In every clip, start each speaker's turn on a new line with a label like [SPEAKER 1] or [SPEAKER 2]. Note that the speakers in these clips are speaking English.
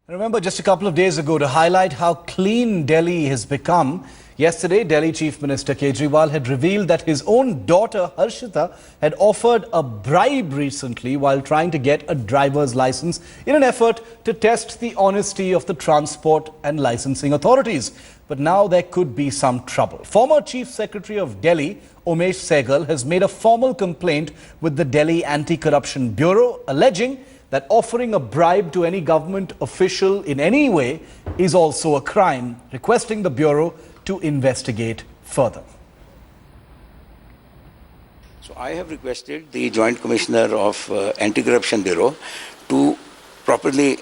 [SPEAKER 1] Remember, just a couple of days ago, to highlight how clean Delhi has become, yesterday Delhi Chief Minister Kejriwal had revealed that his own daughter Harshita had offered a bribe recently while trying to get a driver's license in an effort to test the honesty of the transport and licensing authorities. But now there could be some trouble. Former Chief Secretary of Delhi, Omesh Sehgal, has made a formal complaint with the Delhi Anti-Corruption Bureau, alleging that offering a bribe to any government official in any way is also a crime, requesting the Bureau to investigate further.
[SPEAKER 2] So I have requested the Joint Commissioner of Anti-Corruption Bureau to properly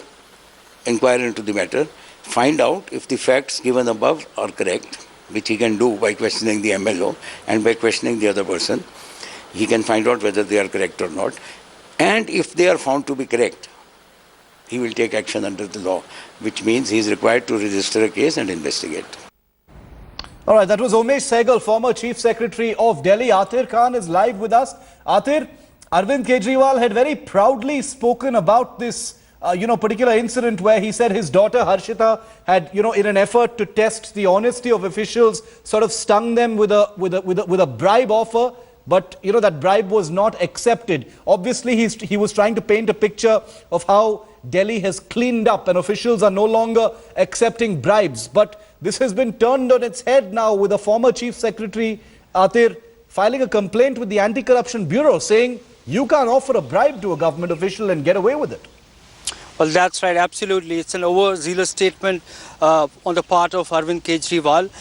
[SPEAKER 2] inquire into the matter, find out if the facts given above are correct, which he can do by questioning the MLO and by questioning the other person. He can find out whether they are correct or not. And if they are found to be correct, he will take action under the law, which means he is required to register a case and investigate.
[SPEAKER 1] All right, that was Omesh Sehgal, former Chief Secretary of Delhi. Atir Khan is live with us. Atir, Arvind Kejriwal had very proudly spoken about this particular incident where he said his daughter Harshita had, in an effort to test the honesty of officials, sort of stung them with a bribe offer. But, that bribe was not accepted. Obviously, he was trying to paint a picture of how Delhi has cleaned up and officials are no longer accepting bribes. But this has been turned on its head now with a former Chief Secretary, Atir, filing a complaint with the Anti-Corruption Bureau saying you can't offer a bribe to a government official and get away with it.
[SPEAKER 3] Well, that's right. Absolutely. It's an overzealous statement on the part of Arvind Kejriwal.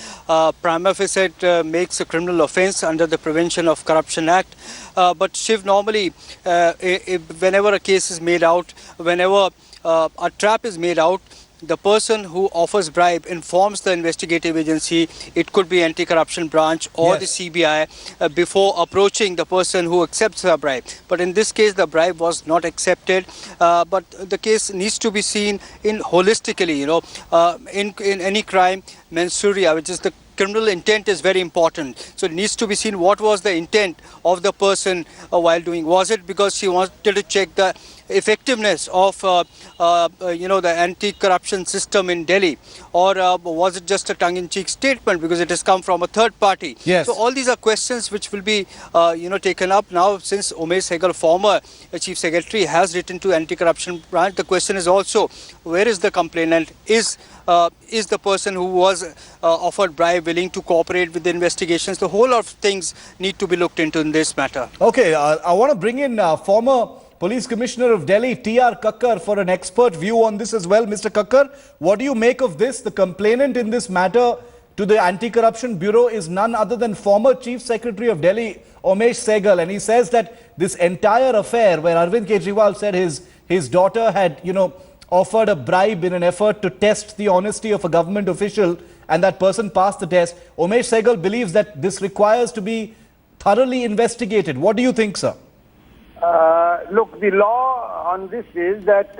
[SPEAKER 3] Prima facie it makes a criminal offence under the Prevention of Corruption Act. But Shiv, normally, whenever a case is made out, whenever a trap is made out, the person who offers bribe informs the investigative agency, it could be anti-corruption branch or the CBI, before approaching the person who accepts the bribe. But in this case, the bribe was not accepted. But the case needs to be seen in holistically, in any crime, mens rea, which is the criminal intent is very important. So it needs to be seen what was the intent of the person while doing. Was it because she wanted to check the effectiveness of the anti-corruption system in Delhi, or was it just a tongue-in-cheek statement because it has come from a third party?
[SPEAKER 1] Yes.
[SPEAKER 3] So all these are questions which will be taken up now, since Omesh Sehgal, former Chief Secretary, has written to Anti-Corruption Branch. The question is also, where is the complainant? Is the person who was offered bribe willing to cooperate with the investigations? The whole of things need to be looked into in this matter.
[SPEAKER 1] Okay, I want to bring in former Police Commissioner of Delhi, T.R. Kakkar, for an expert view on this as well. Mr. Kakkar, what do you make of this? The complainant in this matter to the Anti-Corruption Bureau is none other than former Chief Secretary of Delhi, Omesh Sehgal. And he says that this entire affair where Arvind Kejriwal said his daughter had, offered a bribe in an effort to test the honesty of a government official, and that person passed the test. Omesh Sehgal believes that this requires to be thoroughly investigated. What do you think, sir?
[SPEAKER 4] Look, the law on this is that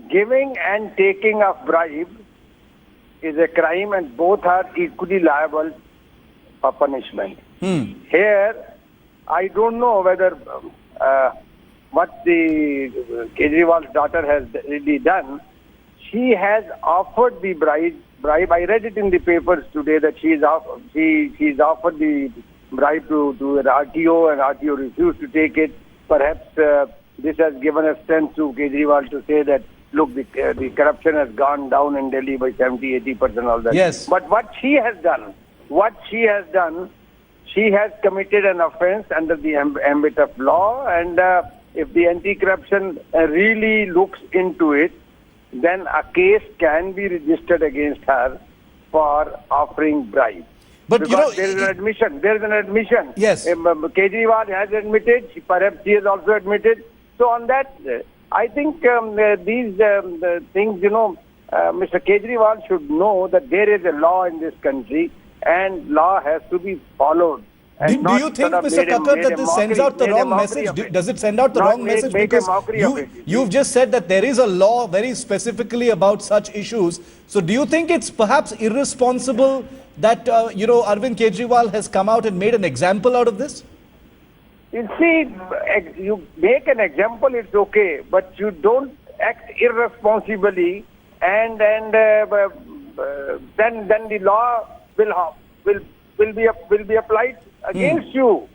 [SPEAKER 4] giving and taking of bribe is a crime, and both are equally liable for punishment. Here, I don't know whether what the Kejriwal's daughter has really done. She has offered the bribe. I read it in the papers today that she's offered the bribe to an RTO, and RTO refused to take it. Perhaps this has given a strength to Kejriwal to say that, look, the corruption has gone down in Delhi by 70-80%, all that.
[SPEAKER 1] Yes.
[SPEAKER 4] But what she has done, she has committed an offence under the ambit of law, and if the anti-corruption really looks into it, then a case can be registered against her for offering bribe.
[SPEAKER 1] But
[SPEAKER 4] because there is an admission. There is an admission.
[SPEAKER 1] Yes.
[SPEAKER 4] Kejriwal has admitted. Perhaps she has also admitted. So on that, I think these things, Mr. Kejriwal should know that there is a law in this country, and law has to be followed.
[SPEAKER 1] Do you think, Mr. Kakkar, that this sends out the wrong message? Does it send out the wrong message? Because you've just said that there is a law very specifically about such issues. So do you think it's perhaps irresponsible that, Arvind Kejriwal has come out and made an example out of this?
[SPEAKER 4] You see, you make an example, it's okay, but you don't act irresponsibly and then the law will be applied against you.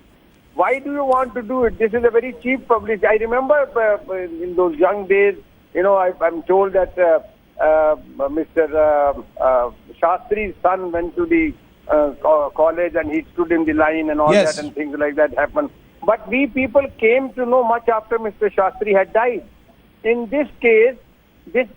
[SPEAKER 4] Why do you want to do it? This is a very cheap publicity. I remember in those young days, I'm told that Mr. Shastri's son went to the college and he stood in the line and all
[SPEAKER 1] Yes.
[SPEAKER 4] that, and things like that happened. But we people came to know much after Mr. Shastri had died. In this case, this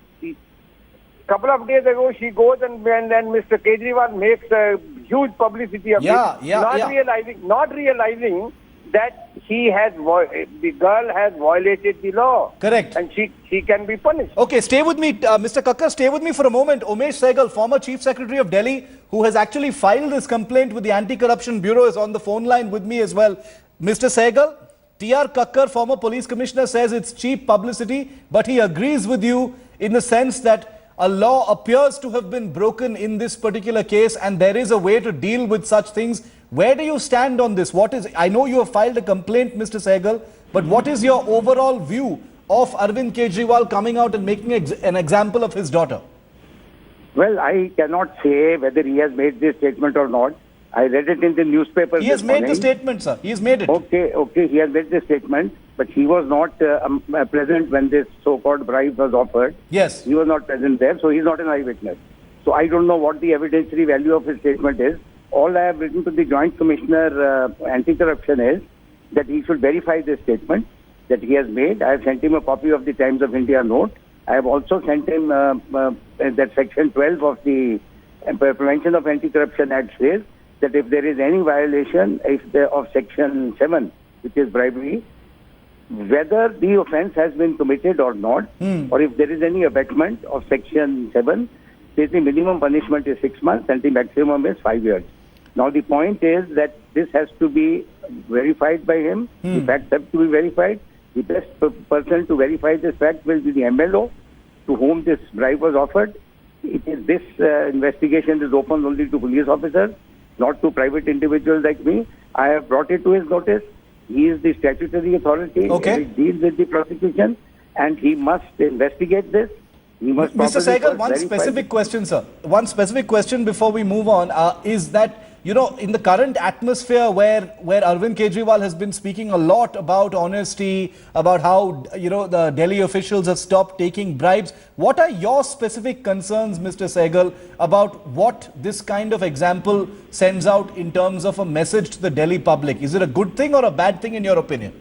[SPEAKER 4] couple of days ago, she goes and then Mr. Kejriwal makes a huge publicity of it, not realizing that the girl has violated the law.
[SPEAKER 1] Correct.
[SPEAKER 4] And she can be punished.
[SPEAKER 1] Okay, stay with me, Mr. Kakkar, stay with me for a moment. Omesh Sehgal, former Chief Secretary of Delhi, who has actually filed this complaint with the Anti-Corruption Bureau, is on the phone line with me as well. Mr. Sehgal, T.R. Kakkar, former police commissioner, says it's cheap publicity, but he agrees with you in the sense that a law appears to have been broken in this particular case and there is a way to deal with such things. Where do you stand on this? I know you have filed a complaint, Mr. Sehgal, but what is your overall view of Arvind Kejriwal coming out and making an example of his daughter?
[SPEAKER 5] Well, I cannot say whether he has made this statement or not. I read it in the newspaper.
[SPEAKER 1] He has made the statement, sir. He has made it.
[SPEAKER 5] Okay, he has made the statement, but he was not present when this so-called bribe was offered.
[SPEAKER 1] Yes.
[SPEAKER 5] He was not present there, so he's not an eyewitness. So I don't know what the evidentiary value of his statement is. All I have written to the Joint Commissioner Anti-Corruption is that he should verify this statement that he has made. I have sent him a copy of the Times of India note. I have also sent him that Section 12 of the Prevention of Anti-Corruption Act says that if there is any violation of Section 7, which is bribery, whether the offence has been committed or not, or if there is any abetment of Section 7, the minimum punishment is 6 months and the maximum is 5 years. Now the point is that this has to be verified by him. The facts have to be verified. The best person to verify this fact will be the MLO to whom this bribe was offered. This investigation is open only to police officers, not to private individuals like me. I have brought it to his notice. He is the statutory authority.
[SPEAKER 1] Okay.
[SPEAKER 5] He deals with the prosecution and he must investigate this. He must
[SPEAKER 1] Mr. Sehgal, one
[SPEAKER 5] verify
[SPEAKER 1] specific question, sir. One specific question before we move on is that, in the current atmosphere where Arvind Kejriwal has been speaking a lot about honesty, about how, the Delhi officials have stopped taking bribes. What are your specific concerns, Mr. Sehgal, about what this kind of example sends out in terms of a message to the Delhi public? Is it a good thing or a bad thing in your opinion?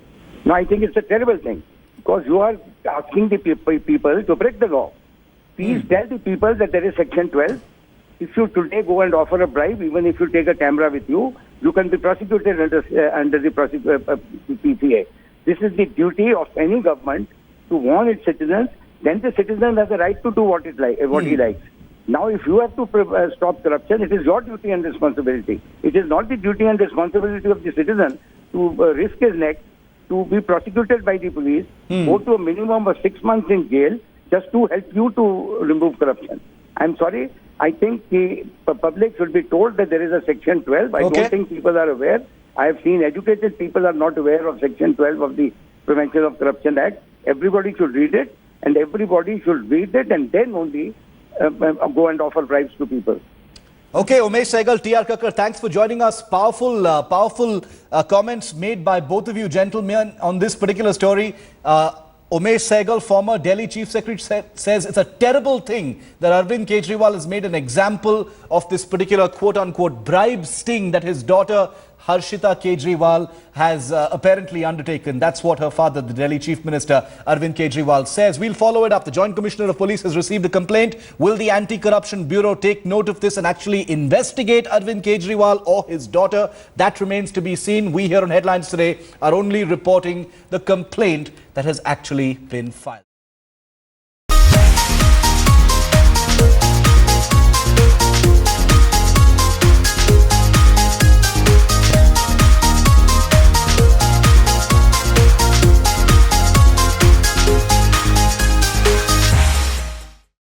[SPEAKER 5] No, I think it's a terrible thing because you are asking the people to break the law. Please tell the people that there is Section 12. If you today go and offer a bribe, even if you take a camera with you, you can be prosecuted under the PCA. This is the duty of any government to warn its citizens. Then the citizen has a right to do what he likes. Now, if you have to stop corruption, it is your duty and responsibility. It is not the duty and responsibility of the citizen to risk his neck, to be prosecuted by the police, go to a minimum of 6 months in jail, just to help you to remove corruption. I'm sorry. I think the public should be told that there is a Section 12. I don't think people are aware. I have seen educated people are not aware of Section 12 of the Prevention of Corruption Act. Everybody should read it, and everybody should read it and then only go and offer bribes to people.
[SPEAKER 1] Okay, Omesh Sehgal, T.R. Kakkar, thanks for joining us. Powerful comments made by both of you gentlemen on this particular story. Omesh Sehgal, former Delhi Chief Secretary, says it's a terrible thing that Arvind Kejriwal has made an example of this particular quote-unquote bribe sting that his daughter Harshita Kejriwal has apparently undertaken. That's what her father, the Delhi Chief Minister Arvind Kejriwal, says. We'll follow it up. The Joint Commissioner of Police has received a complaint. Will the Anti-Corruption Bureau take note of this and actually investigate Arvind Kejriwal or his daughter? That remains to be seen. We here on Headlines Today are only reporting the complaint that has actually been filed.